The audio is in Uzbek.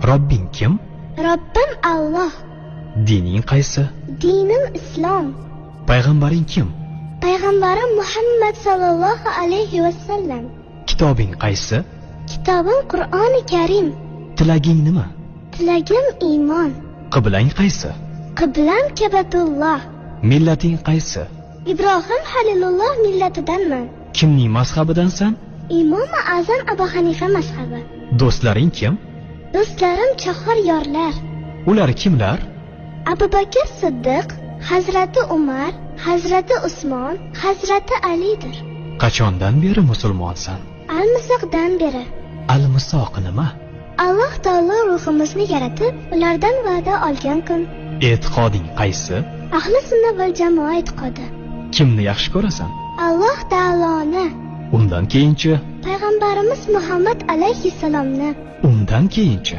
Robbing kim? Robbim Alloh. Dining qaysi? Dinim Islom. Payg'ambaring kim? Payg'ambarim Muhammad sallallohu alayhi vasallam. Kitobing qaysi? Kitobim Qur'oni Karim. Tilaging nima? Tilagim iymon. Qiblang qaysi? Qiblam Kabatulloh. Millating qaysi? Ibrohim Halilulloh millatidanman. Kimning mazhabidansan? Imom Azam Abu Hanifa mazhabi. Do'stlaring kim? Do'stlarim chahor yorlar. Ular kimlar? Abu Bakr Siddiq, Hazrati Umar, Hazrati Usmon, Hazrati Alidir. Qachondan beri musulmonsan? Al-Misoqdan beri. Al-Misoq nima? Alloh taolo ruhimizni yaratib, ulardan va'da olgan kun. E'tiqoding qaysi? Ahli sunna val jamoa e'tiqodi. Kimni yaxshi ko'rasan? Alloh taoloni. Undan keyinchi? Payg'ambarimiz Muhammad alayhissalomni. Undan keyinchi?